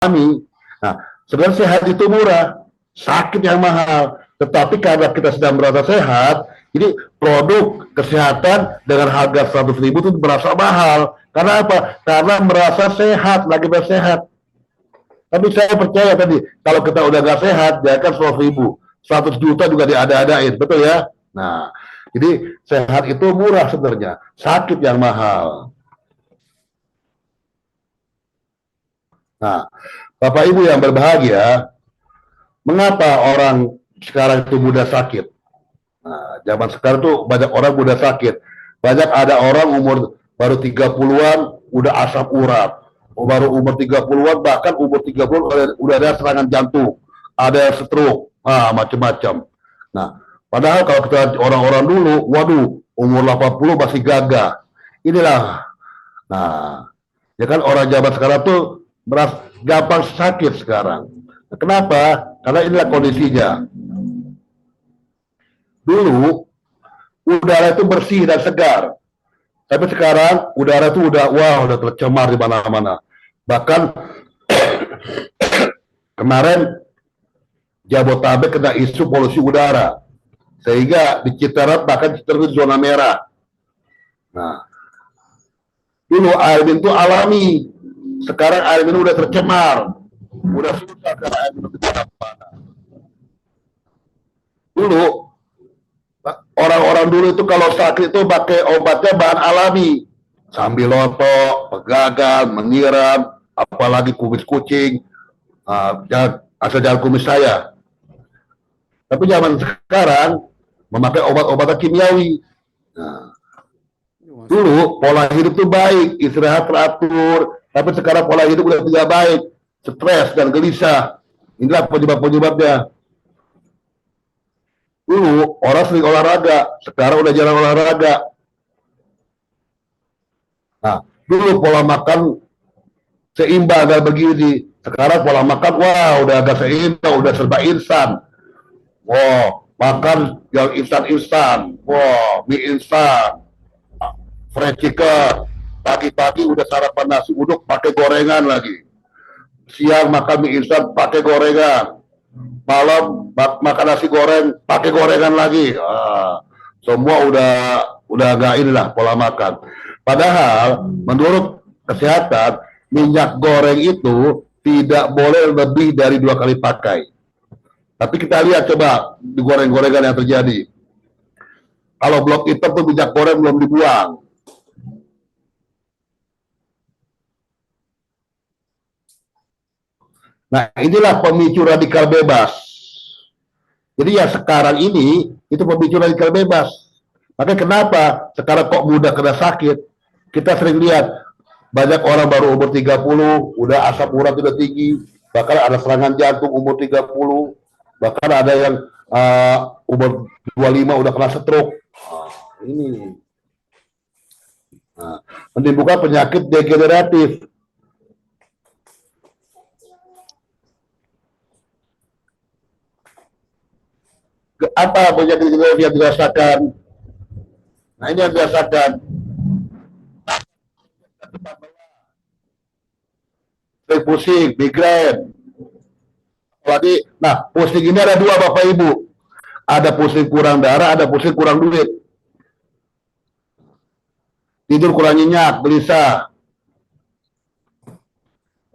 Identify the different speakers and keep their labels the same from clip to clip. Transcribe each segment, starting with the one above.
Speaker 1: alami. Nah, sebenarnya sehat itu murah, sakit yang mahal. Tetapi karena kita sedang merasa sehat, jadi produk kesehatan dengan harga 100.000 itu berasa mahal. Karena apa? Karena merasa sehat, lagi bersehat. Tapi saya percaya tadi, kalau kita udah gak sehat, ya kan 100.000, 100 juta juga diada-adain, betul ya? Nah, jadi sehat itu murah sebenarnya, sakit yang mahal. Nah, Bapak Ibu yang berbahagia, mengapa orang sekarang itu mudah sakit? Nah, zaman sekarang tuh banyak orang mudah sakit. Banyak ada orang umur baru 30-an udah asam urat. Baru umur 30-an, bahkan umur 30-an udah ada serangan jantung, ada stroke, macam-macam. Nah, padahal kalau kita orang-orang dulu, waduh, umur 80 masih gagah. Inilah. Nah, ya kan orang zaman sekarang tuh gampang sakit sekarang. Nah, kenapa? Karena inilah kondisinya. Dulu udara itu bersih dan segar, tapi sekarang udara itu udah tercemar di mana-mana. Bahkan kemarin Jabodetabek kena isu polusi udara, sehingga di Citarap bahkan terjadi zona merah. Nah, dulu air minum itu alami, sekarang air minum udah tercemar, udah susah karena air minum itu mana. Dulu orang-orang dulu itu kalau sakit itu pakai obatnya bahan alami, sambiloto, pegagan, menyiram, apalagi kumis kucing, asal jangan kumis saya. Tapi zaman sekarang memakai obat-obatan kimiawi. Nah, dulu pola hidup itu baik, istirahat teratur, tapi sekarang pola hidup udah tidak baik, stres dan gelisah. Inilah penyebab-penyebabnya. Dulu orang sering olahraga, sekarang udah jarang olahraga. Nah, dulu pola makan seimbang dan begini, sekarang pola makan udah agak seimbang, udah serba instan. Makan yang instan-instan, mie instan, fried chicken, pagi-pagi udah sarapan nasi uduk pakai gorengan lagi, siang makan mie instan pakai gorengan, malam makan nasi goreng pakai gorengan lagi. Semua udah agak inilah pola makan. Padahal menurut kesehatan minyak goreng itu tidak boleh lebih dari 2 kali pakai. Tapi kita lihat coba di goreng-gorengan yang terjadi. Kalau blok hitam tuh minyak goreng belum dibuang. Nah, inilah pemicu radikal bebas. Jadi ya sekarang ini itu pemicu radikal bebas. Makanya kenapa sekarang kok mudah kena sakit? Kita sering lihat banyak orang baru umur 30 udah asam urat udah tinggi, bahkan ada serangan jantung umur 30, bahkan ada yang umur 25 udah kena stroke. Ini menimbulkan penyakit degeneratif. Apa penyakit yang dirasakan? Nah, ini yang dirasakan. Pusing, migrain. Apalagi, nah pusing ini ada 2 Bapak Ibu. Ada pusing kurang darah, ada pusing kurang duit. Tidur kurang nyenyak, gelisah.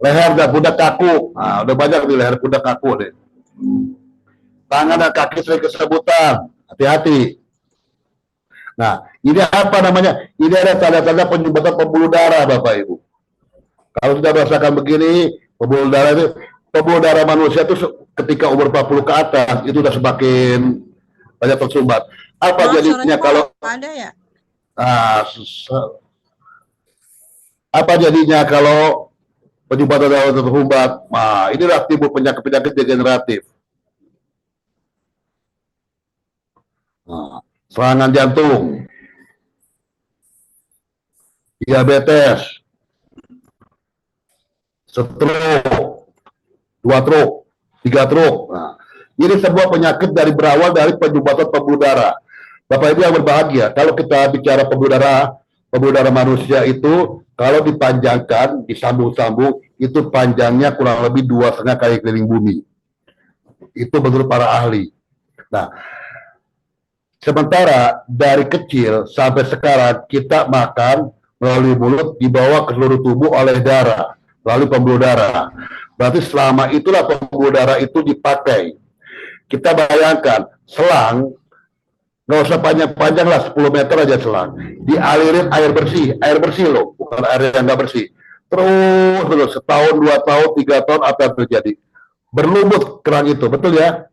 Speaker 1: Leher dan pundak kaku. Nah, udah banyak di leher pundak kaku deh. Tangan dan kaki sering kesemutan, hati-hati. Nah, ini apa namanya? Ini ada tanda-tanda penyumbatan pembuluh darah, Bapak Ibu. Kalau sudah merasakan begini, pembuluh darah manusia itu ketika umur 40 ke atas itu sudah semakin banyak tersumbat. Apa jadinya kalau
Speaker 2: ada ya?
Speaker 1: Apa jadinya kalau penyumbatan darah tersumbat? Nah, inilah timbul penyakit-penyakit degeneratif. Serangan jantung, diabetes, stroke, 2 stroke, 3 stroke. Nah, ini sebuah penyakit berawal dari penyumbatan pembuluh darah. Bapak Ibu yang berbahagia, kalau kita bicara pembuluh darah manusia itu kalau dipanjangkan, disambung-sambung, itu panjangnya kurang lebih 2,5 kali keliling bumi. Itu menurut para ahli. Nah, sementara dari kecil sampai sekarang kita makan melalui mulut dibawa ke seluruh tubuh oleh darah, melalui pembuluh darah. Berarti selama itulah pembuluh darah itu dipakai. Kita bayangkan selang, nggak usah panjang-panjang lah, 10 meter aja selang, dialirin air bersih loh, bukan air yang nggak bersih. Terus setahun, 2 tahun, 3 tahun, apa yang terjadi? Berlumut kerang itu, betul ya?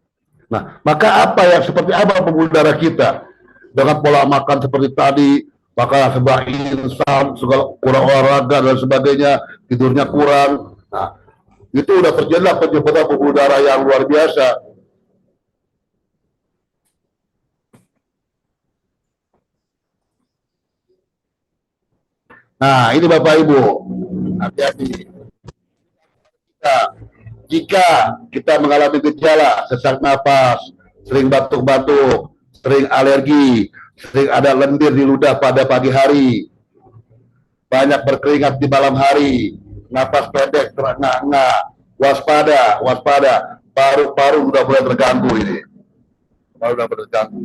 Speaker 1: Nah, maka apa yang seperti apa pembuluh darah kita dengan pola makan seperti tadi, maka sebuah instan, segala kurang olahraga dan sebagainya, tidurnya kurang. Nah, itu udah terjadilah penyebatan pembuluh darah yang luar biasa. Nah, ini Bapak Ibu, hati-hati. Nah, jika kita mengalami gejala sesak napas, sering batuk-batuk, sering alergi, sering ada lendir di ludah pada pagi hari, banyak berkeringat di malam hari, napas pendek, terengah-engah, waspada, waspada, paru-paru sudah mulai terganggu ini, paru sudah terganggu.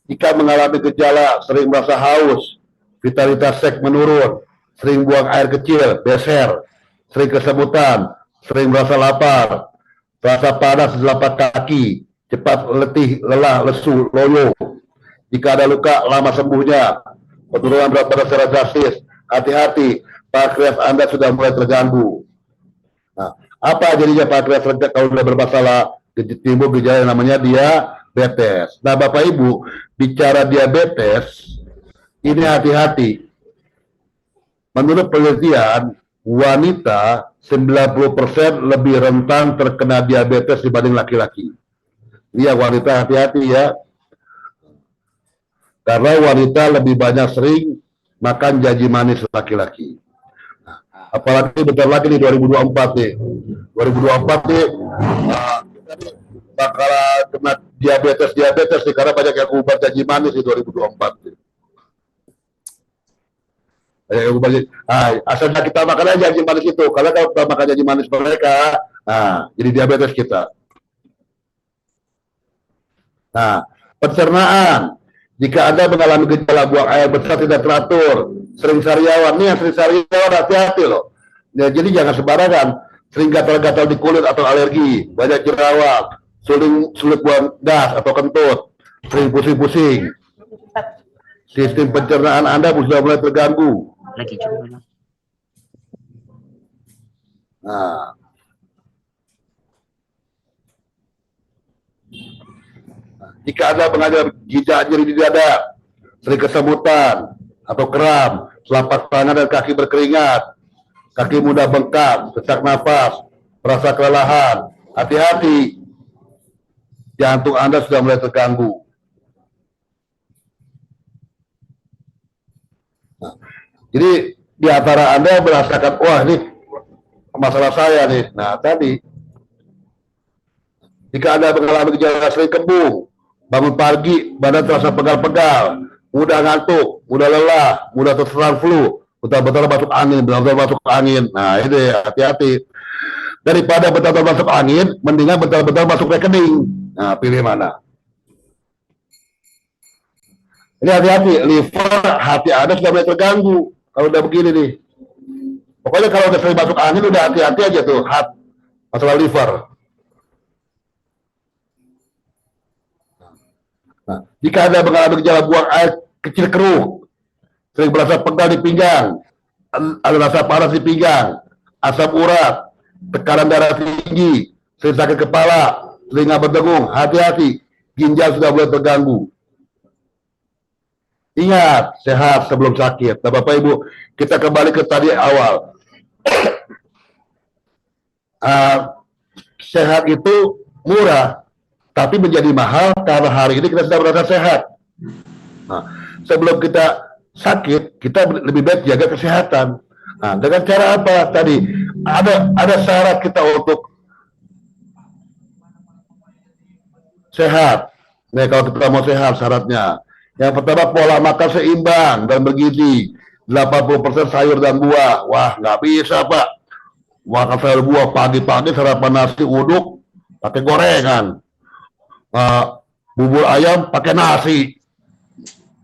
Speaker 1: Jika mengalami gejala sering merasa haus, vitalitas seks menurun, sering buang air kecil, beser, sering kesemutan, sering merasa lapar, rasa panas di telapak kaki, cepat letih, lelah, lesu, loyo. Jika ada luka, lama sembuhnya, penurunan berat badan secara drastis, hati-hati, pankreas Anda sudah mulai terganggu. Nah, apa jadinya pankreas kalau sudah bermasalah? Timbul gejala yang namanya diabetes. Nah, Bapak Ibu, bicara diabetes, ini hati-hati. Menurut penelitian, wanita 90% lebih rentan terkena diabetes dibanding laki-laki. Iya, wanita hati-hati ya. Karena wanita lebih banyak sering makan janji manis laki-laki. Apalagi bentar lagi nih 2024 nih. 2024 nih bakal kena diabetes nih, karena banyak yang ubah janji manis di 2024 nih. Asalnya kita makan aja janji manis itu, karena kalau kita makan janji manis mereka, jadi diabetes kita. Nah, pencernaan. Jika Anda mengalami gejala buang air besar tidak teratur, sering sariawan, nih yang sering sariawan hati-hati loh. Ya, jadi jangan sembarangan, sering gatal-gatal di kulit atau alergi, banyak jerawat, sulit buang gas atau kentut, sering pusing-pusing. Sistem pencernaan Anda sudah mulai terganggu. Lagi juga. Nah, jika Anda mengalami jejak nyeri di dada, sering kesemutan atau kram, telapak tangan dan kaki berkeringat, kaki mudah bengkak, sesak nafas, merasa kelelahan, hati-hati, jantung Anda sudah mulai terganggu. Nah, jadi di antara Anda merasakan, wah ini masalah saya nih. Nah, tadi jika Anda mengalami gejala sering kembung, bangun pagi, badan terasa pegal-pegal, mudah ngantuk, mudah lelah, mudah terserang flu, betul-betul masuk angin, betul-betul masuk angin. Nah, ini hati-hati. Daripada betul-betul masuk angin, mendingan betul-betul masuk rekening. Nah, pilih mana? Ini hati-hati, liver, hati Anda sudah mulai terganggu. Kalau udah begini nih. Pokoknya kalau udah sering masuk angin, udah hati-hati aja tuh, masalah liver. Nah, jika Anda mengalami gejala buang air kecil keruh, sering merasa pegal di pinggang, ada rasa panas di pinggang, asam urat, tekanan darah tinggi, sering sakit kepala, sering berdengung, hati-hati, ginjal sudah mulai terganggu. Ingat, sehat sebelum sakit. Nah, Bapak Ibu, kita kembali ke tadi awal. Sehat itu murah, tapi menjadi mahal karena hari ini kita sudah merasa sehat. Nah, sebelum kita sakit, kita lebih baik jaga kesehatan. Nah, dengan cara apa? Tadi ada syarat kita untuk sehat. Nah, kalau kita mau sehat syaratnya. Yang pertama pola makan seimbang dan bergizi. 80% sayur dan buah. Wah, nggak bisa, Pak. Makan sayur buah pagi-pagi sarapan nasi uduk pakai gorengan. Uh, Bubur ayam pakai nasi.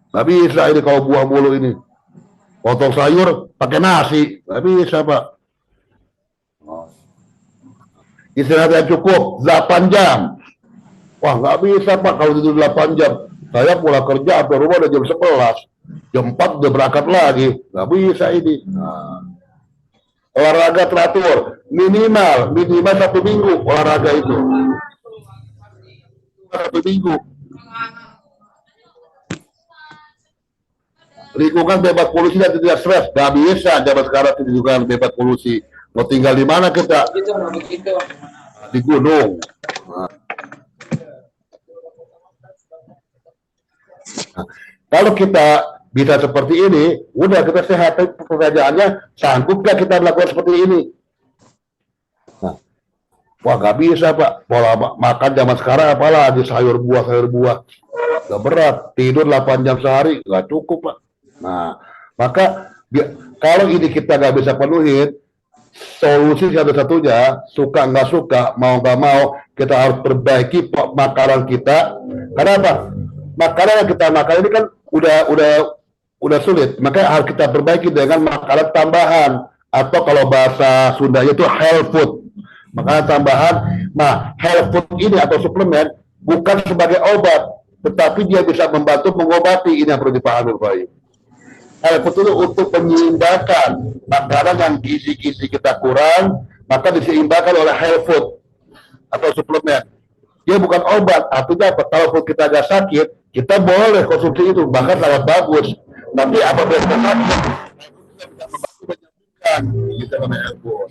Speaker 1: Nggak bisa ini kalau buah mulu ini. Potong sayur pakai nasi. Nggak bisa, Pak. Istirahat yang cukup 8 jam. Wah, nggak bisa, Pak, kalau tidur 8 jam. Saya pulang kerja sampai rumah udah jam 11. Jam 4 udah berangkat lagi. Nggak bisa ini. Nah, olahraga teratur. Minimal 1 minggu olahraga itu. 1 minggu. Lingkungan bebas polusi dan tidak stres. Nggak bisa zaman sekarang lingkungan bebas polusi. Mau tinggal di mana kita? Di gunung. Nah, kalau kita bisa seperti ini, udah kita sehat. Pertanyaannya, sanggup nggak kita melakukan seperti ini? Nah, wah nggak bisa, Pak. Pola makan zaman sekarang apalagi sayur buah. Nggak berat. Tidur 8 jam sehari nggak cukup, Pak. Nah, maka kalau ini kita nggak bisa penuhin, solusi satu-satunya, suka nggak suka, mau nggak mau, kita harus perbaiki makanan kita. Karena apa? Makanan yang kita makan ini kan udah sulit, makanya harus kita perbaiki dengan makanan tambahan, atau kalau bahasa Sundanya itu health food, makanan tambahan. Nah, health food ini atau suplemen bukan sebagai obat, tetapi dia bisa membantu mengobati. Ini yang perlu dipahami, Bapak Ibu. Health food itu untuk menyeimbangkan makanan yang gizi-gizi kita kurang, maka diseimbangkan oleh health food atau suplemen. Dia bukan obat, artinya apa? Kalau kita agak sakit, kita boleh konsumsi itu, bahkan sangat bagus. Tapi apabila kita sakit, kita menyembuhkan health food.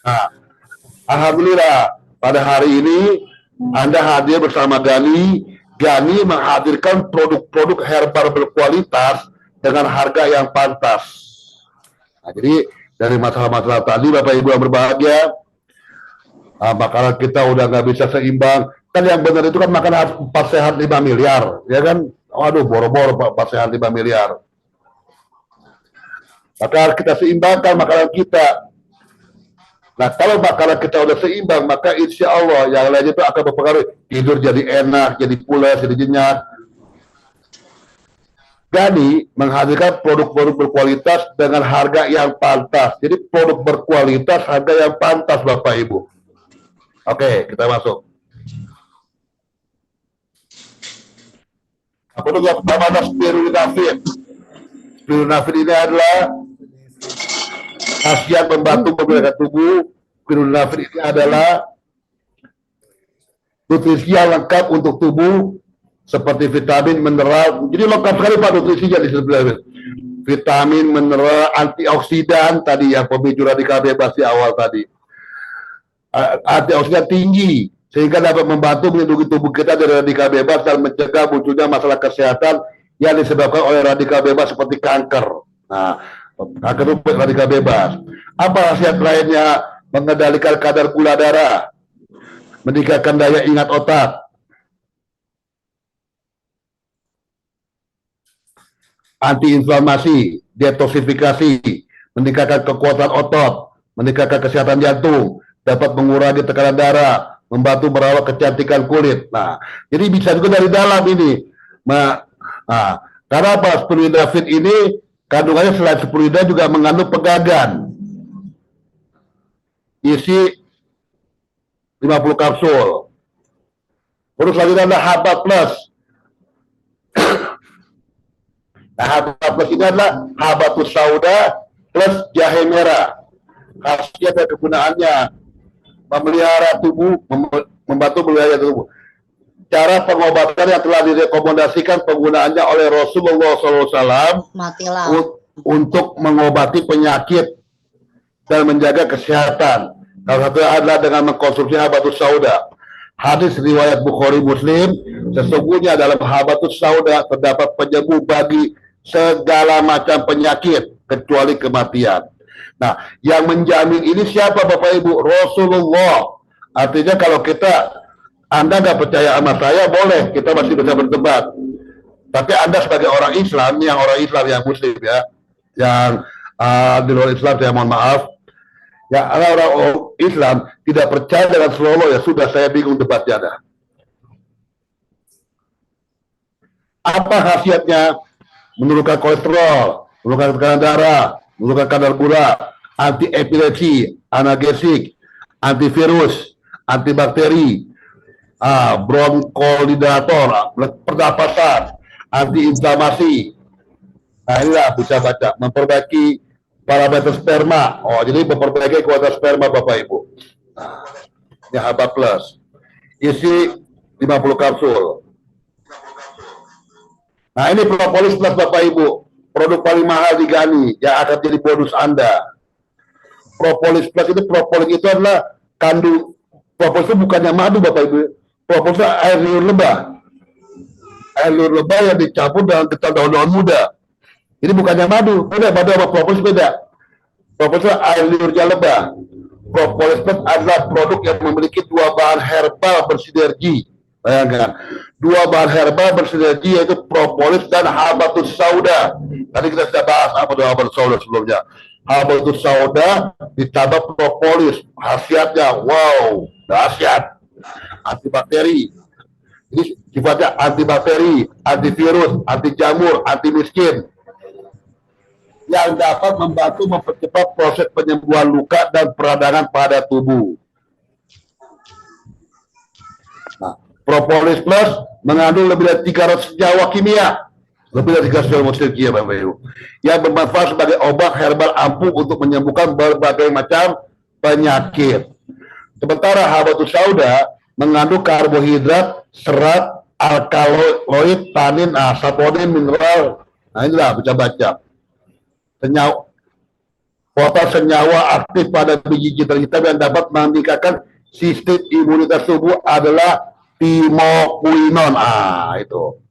Speaker 1: Nah, alhamdulillah pada hari ini Anda hadir bersama Gani. Gani menghadirkan produk-produk herbal berkualitas dengan harga yang pantas. Nah, jadi dari masalah-masalah tadi, Bapak Ibu yang berbahagia, makanan kita udah nggak bisa seimbang. Kan yang benar itu kan makan 4 sehat 5 miliar, ya kan? Waduh, boro-boro 4 sehat 5 miliar. Maka harus kita seimbangkan makanan kita. Nah, kalau makanan kita udah seimbang, maka insya Allah yang lain itu akan berpengaruh. Tidur jadi enak, jadi pulas, jadi jenyak. Gani menghadirkan produk-produk berkualitas dengan harga yang pantas. Jadi produk berkualitas, harga yang pantas, Bapak Ibu. Oke, kita masuk. Produk yang pertama adalah Spironolactone. Spironolactone ini adalah khasiat membantu membersihkan tubuh. Spironolactone ini adalah nutrisi yang lengkap untuk tubuh, seperti vitamin, mineral. Jadi lengkap sekali, Pak, nutrisinya di sebelah. Vitamin, mineral, antioksidan tadi yang pemicu radikal bebas di awal tadi. Antioksidan tinggi sehingga dapat membantu melindungi tubuh kita dari radikal bebas dan mencegah munculnya masalah kesehatan yang disebabkan oleh radikal bebas seperti kanker. Nah, kanker itu radikal bebas. Apa khasiat lainnya? Mengendalikan kadar gula darah, meningkatkan daya ingat otak, antiinflamasi, detoksifikasi, meningkatkan kekuatan otot, meningkatkan kesehatan jantung, dapat mengurangi tekanan darah, membantu merawat kecantikan kulit. Nah, jadi bisa juga dari dalam ini. Nah, karena apa? Spironolactone ini kandungannya selain spirulina juga mengandung pegagan. Isi 50 kapsul. Terus lagi ada Haba Plus. Nah, Haba Plus ini adalah Habatus Sauda plus jahe merah. Khasiat dan kegunaannya memelihara tubuh, membantu memelihara tubuh. Cara pengobatan yang telah direkomendasikan penggunaannya oleh Rasulullah SAW untuk mengobati penyakit dan menjaga kesehatan. Salah satu adalah dengan mengkonsumsi Habatus Sauda. Hadis riwayat Bukhari Muslim, sesungguhnya dalam Habatus Sauda terdapat penyembuh bagi segala macam penyakit kecuali kematian. Nah, yang menjamin ini siapa, Bapak Ibu? Rasulullah. Artinya kalau kita Anda nggak percaya sama saya, boleh, kita masih bisa berdebat. Tapi Anda sebagai orang Islam, yang Muslim ya, yang di luar Islam, saya mohon maaf, ya orang Islam tidak percaya dengan Solo, ya sudah, saya bingung debatnya ada. Apa khasiatnya? Menurunkan kolesterol, menurunkan tekanan darah, menurunkan kadar gula, anti epilepsi, analgesik, antivirus, antibakteri, bronkodilator, pernapasan, anti-inflamasi. Nah inilah bisa baca, memperbaiki parameter sperma. Oh, jadi memperbaiki kualitas sperma Bapak Ibu. Nah, ini Haba Plus. Isi 50 kapsul. Nah ini Propolis Plus Bapak Ibu. Produk paling mahal di Gani yang akan jadi bonus Anda. Propolis Plus itu, propolis itu adalah kandung, propolis itu bukannya madu Bapak Ibu. Propolis itu air liur lebah. Air liur lebah yang dicampur dengan ketan daun-daun muda. Ini bukannya madu, madu sama propolis beda. Propolis itu air liurnya lebah. Propolis Plus adalah produk yang memiliki dua bahan herbal bersinergi. Bayangkan, dua bahan herbal bersinergi yaitu propolis dan habatus sauda. Tadi kita sudah bahas apa itu habatus sauda sebelumnya. Habatus sauda ditambah propolis, khasiatnya wow, dahsyat. Antibakteri. Ini sifatnya antibakteri, antivirus, anti jamur, anti miskin, yang dapat membantu mempercepat proses penyembuhan luka dan peradangan pada tubuh. Nah, Propolis Plus mengandung lebih dari 300 senyawa kimia, lebih dari 300 senyawa kimia Bapak Ibu, yang bermanfaat sebagai obat herbal ampuh untuk menyembuhkan berbagai macam penyakit. Sementara habatus sauda mengandung karbohidrat, serat, alkaloid, tanin, saponin, mineral. Nah inilah bisa baca. Senyawa aktif pada biji jintan hitam yang dapat meningkatkan sistem imunitas tubuh adalah timokuinon. Itu.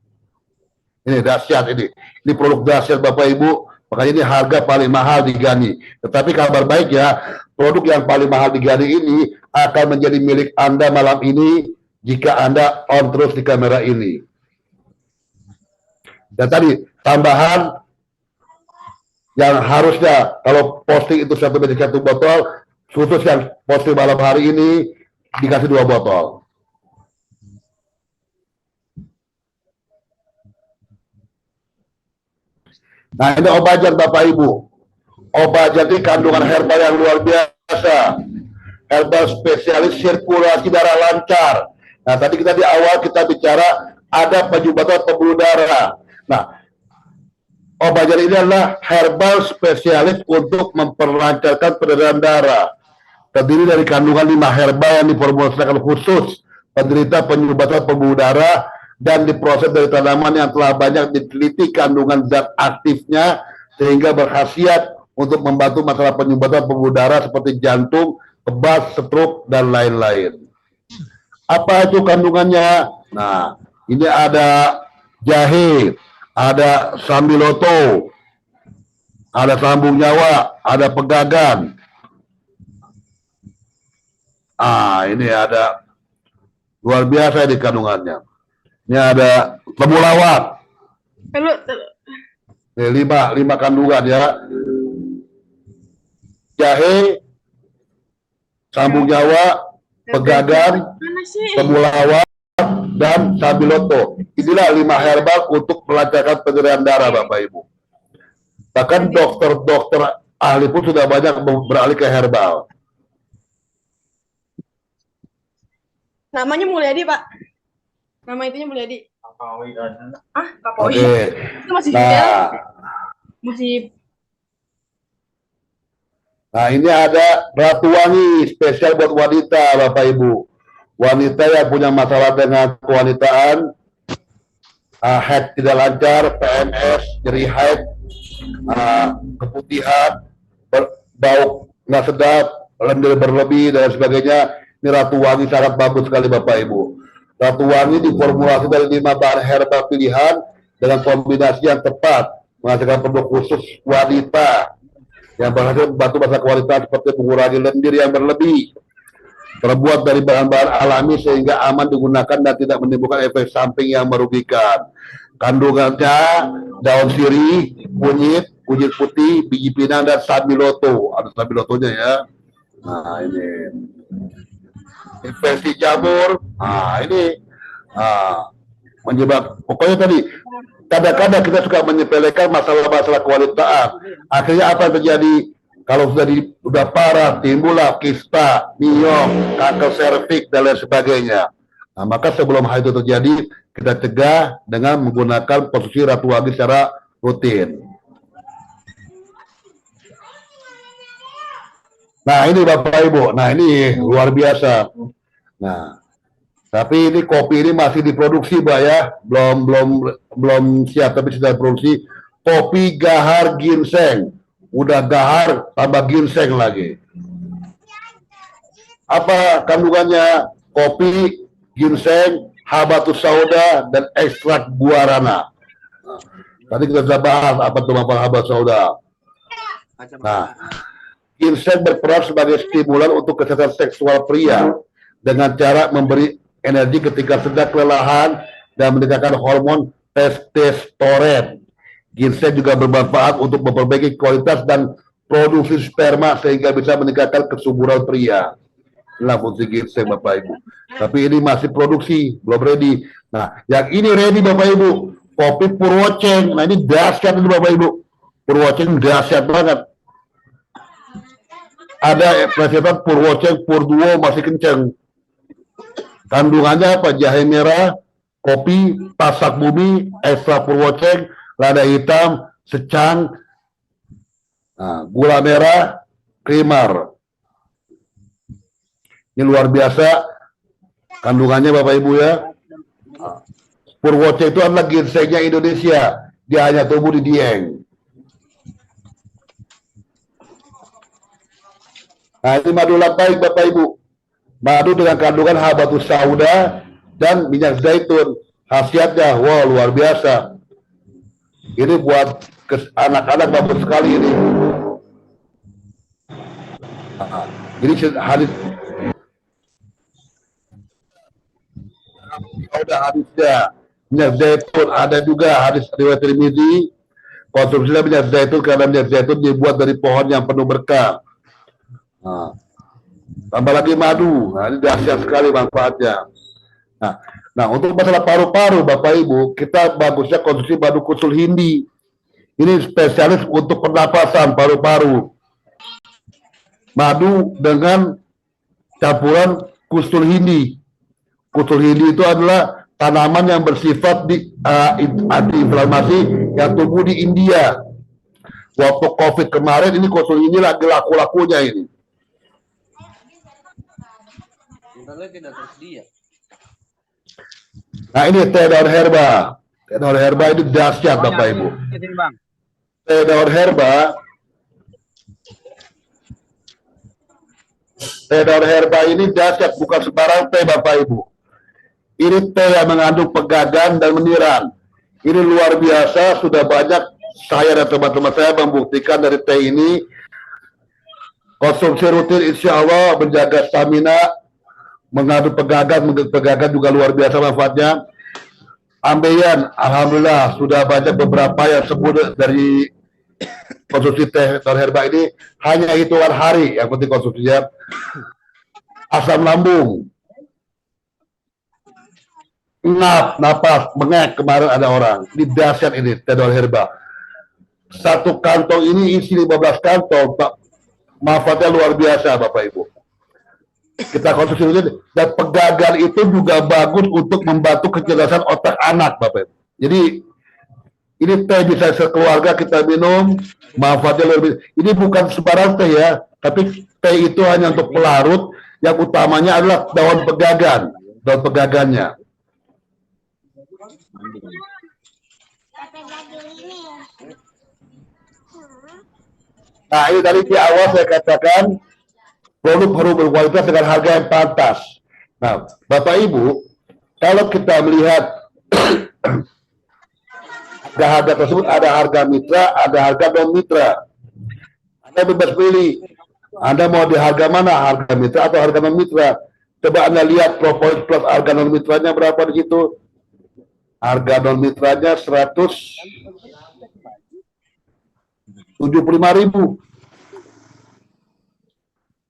Speaker 1: Ini dahsyat ini. Ini produk dahsyat Bapak Ibu. Makanya ini harga paling mahal di Gani. Tetapi kabar baik ya, produk yang paling mahal di Gani ini akan menjadi milik Anda malam ini jika Anda on terus di kamera ini. Dan tadi tambahan yang harusnya kalau posting itu satu botol, khusus yang posting malam hari ini dikasih 2 botol. Nah ini Obajat Bapak Ibu. Obajat ini kandungan herbal yang luar biasa. Herbal spesialis sirkulasi darah lancar. Nah tadi kita di awal kita bicara ada penyumbatan pembuluh darah. Nah Obajat ini adalah herbal spesialis untuk memperlancarkan peredaran darah. Terdiri dari kandungan 5 herbal yang diformulasikan khusus penderita penyumbatan pembuluh darah dan diproses dari tanaman yang telah banyak diteliti kandungan zat aktifnya sehingga berkhasiat untuk membantu masalah penyumbatan pembuluh darah seperti jantung, kebas, stroke, dan lain-lain. Apa itu kandungannya? Nah, ini ada jahe, ada sambiloto, ada sambung nyawa, ada pegagan. Ini ada luar biasa di kandungannya. Ini ada temulawak. Ini 5 kandungan ya. Jahe, sambung nyawa, pegagan, temulawak, dan sambiloto. Inilah 5 herbal untuk melancarkan pencernaan darah Bapak Ibu. Bahkan dokter-dokter ahli pun sudah banyak beralih ke herbal.
Speaker 2: Namanya Mulyadi, Pak. Nama itunya Mulyadi. Kapowi. Kapowi. Itu masih masih.
Speaker 1: Nah, ini ada Ratu Wangi spesial buat wanita, Bapak Ibu. Wanita yang punya masalah dengan kewanitaan, haid tidak lancar, PMS, nyeri haid, keputihan, bau nggak sedap, lendir berlebih dan sebagainya. Ini Ratu Wangi sangat bagus sekali Bapak Ibu. Ratu Wangi diformulasi dari 5 bahan herbal pilihan dengan kombinasi yang tepat, menghasilkan produk khusus wanita yang berhasil membantu masalah kualitas seperti mengurangi lendir yang berlebih, terbuat dari bahan-bahan alami sehingga aman digunakan dan tidak menimbulkan efek samping yang merugikan. Kandungannya daun sirih, kunyit putih, biji pinang, dan sabiloto. Ada sabilotonya ya. Nah ini infeksi jamur. Nah ini menyebab. Pokoknya tadi kadang-kadang kita suka menyepelekan masalah-masalah kualitas. Akhirnya apa yang terjadi? Kalau sudah parah, timbullah kista, miom, kanker serviks dan lain sebagainya. Nah, maka sebelum hal itu terjadi, kita cegah dengan menggunakan posisi ratu wagi secara rutin. Nah ini Bapak Ibu, nah ini luar biasa. Nah, tapi ini kopi ini masih diproduksi, Mbak ya, belum siap tapi sudah diproduksi. Kopi gahar ginseng, udah gahar tambah ginseng lagi. Apa kandungannya? Kopi, ginseng, habatus sauda, dan ekstrak guarana. Nah, tadi kita sudah bahas apa itu manfaat habatus sauda. Nah, ginseng berperan sebagai stimulan untuk kesehatan seksual pria dengan cara memberi energi ketika sedang kelelahan dan meningkatkan hormon testosteron. Ginseng juga bermanfaat untuk memperbaiki kualitas dan produksi sperma sehingga bisa meningkatkan kesuburan pria. Inilah fungsi ginseng Bapak Ibu. Tapi ini masih produksi, belum ready. Nah, yang ini ready Bapak Ibu. Kopi Purwoceng. Nah, ini dahsyat ini Bapak Ibu. Purwoceng dahsyat banget. Ada resepnya Purwoceng Purduo masih kenceng. Kandungannya apa? Jahe merah, kopi, tasak bumi, ekstra Purwoceng, lada hitam, secang, gula merah, krimar. Ini luar biasa kandungannya Bapak Ibu ya. Purwoceng itu adalah ginsengnya Indonesia. Dia hanya tumbuh di Dieng. Nah ini madu lapai Bapak Ibu. Madu dengan kandungan habatus sauda dan minyak zaitun. Khasiatnya, wow luar biasa. Ini buat anak-anak bagus sekali ini. Ini hadis ada hadisnya. Minyak zaitun ada juga hadis riwayat Tirmidzi. Konsumsinya minyak zaitun karena minyak zaitun dibuat dari pohon yang penuh berkah. Tambah lagi madu. Nah, ini dahsyat sekali manfaatnya. Nah, untuk masalah paru-paru Bapak Ibu, kita bagusnya konsumsi madu kusul hindi. Ini spesialis untuk pernapasan paru-paru. Madu dengan campuran kusul hindi. Kusul hindi itu adalah tanaman yang bersifat anti-inflamasi yang tumbuh di India. Waktu COVID kemarin ini kusul hindi lagi laku-lakunya ini.
Speaker 3: Tidak tersedia.
Speaker 1: Nah ini teh daun herba. Teh daun herba itu dahsyat Bapak Ibu. Teh daun herba. Teh daun herba ini dahsyat, bukan sembarang teh Bapak Ibu. Ini teh yang mengandung pegagan dan meniran. Ini luar biasa, sudah banyak saya dan teman-teman saya membuktikan dari teh ini. Konsumsi rutin insya Allah menjaga stamina, mengandung pegagan juga luar biasa manfaatnya. Ambeien, alhamdulillah sudah banyak beberapa yang sembuh dari konsumsi teh daun herba ini, hanya hitungan hari yang penting konsumsinya. Asam lambung, napas, bengek kemarin ada orang. Ini dahsyat ini teh daun herba. Satu kantong ini isi 15 kantong, manfaatnya luar biasa Bapak Ibu. Kita konsumsi ini, dan pegagan itu juga bagus untuk membantu kecerdasan otak anak Bapak Ibu. Jadi ini teh bisa sekeluarga kita minum, manfaatnya luar biasa. Ini bukan sembarang teh ya, tapi teh itu hanya untuk pelarut, yang utamanya adalah daun pegagannya. Nah ini tadi di awal saya katakan produk harus berkualitas dengan harga yang pantas. Nah, Bapak Ibu, kalau kita melihat harga tersebut, ada harga mitra, ada harga non mitra. Anda bebas pilih. Anda mau di harga mana? Harga mitra atau harga non mitra? Coba Anda lihat propolis plus harga non mitranya berapa di situ. Harga non mitranya 175.000.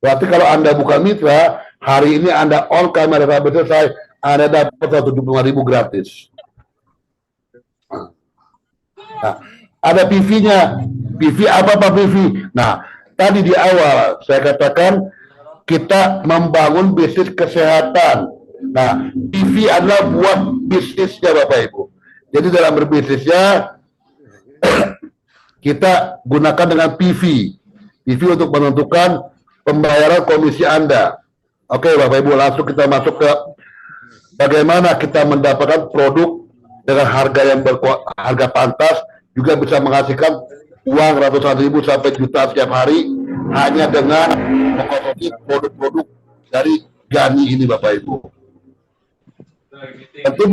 Speaker 1: Berarti kalau Anda bukan mitra, hari ini Anda on kamera sampai selesai, Anda dapat 175.000 gratis. Nah, ada PV-nya. PV apa Pak PV? Nah, tadi di awal saya katakan kita membangun bisnis kesehatan. Nah, PV adalah buat bisnisnya Bapak Ibu. Jadi dalam berbisnisnya kita gunakan dengan PV. PV untuk menentukan pembayaran komisi Anda. Oke Bapak Ibu, langsung kita masuk ke bagaimana kita mendapatkan produk dengan harga yang harga pantas, juga bisa menghasilkan uang ratusan ribu sampai juta setiap hari hanya dengan mengkonsumsi produk-produk dari Gani ini Bapak Ibu. Tentu